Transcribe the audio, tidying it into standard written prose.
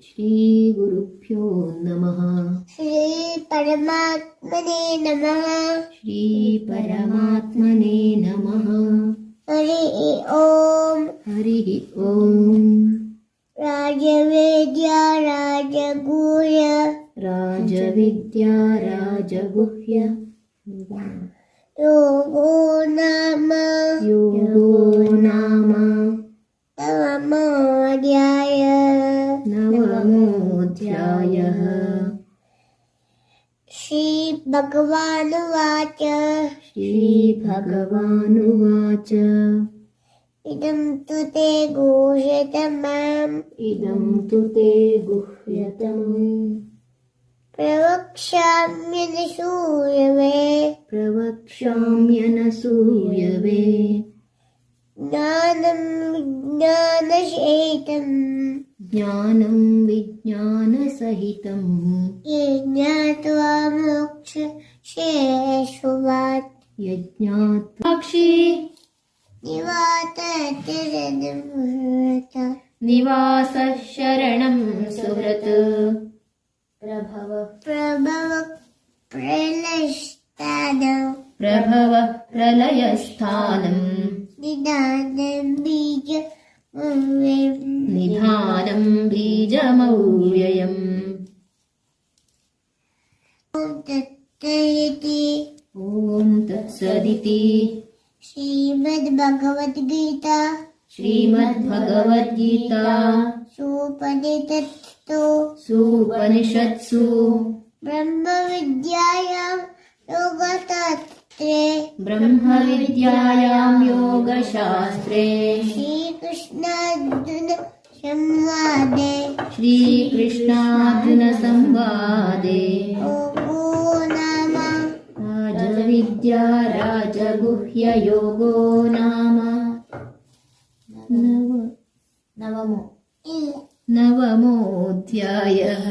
श्रीगुरुभ्यो नमः। श्रीपरमात्मने नमः। श्रीपरमात्मने नमः। हरिः ओम्। हरिः ओम्। राजवेद्या राजगुह्य राजविद्या राजगुह्य योगो नाम नवमोऽध्यायः। श्रीभगवानुवाच श्रीभगवानुवाच इदं तु ते गुह्यतमम् इदं तु ते गुह्यतमम् प्रवक्ष्याम्यनसूयवे ज्ञानं विज्ञानसहितम् ये ज्ञात्वा मोक्षेष्वात् यज्ञात्वाक्षी निवासः शरणं सुहृत् प्रभव प्रलयस्थानम् निधानं बीजमव्ययम् ॐ तत्सदिति श्रीमद्भगवद्गीता सुपनिषत्सु ब्रह्मविद्यायां योगशास्त्रे श्रीकृष्णार्जुनसंवादे राजविद्या राजगुह्ययोगो नाम नवमोऽध्यायः।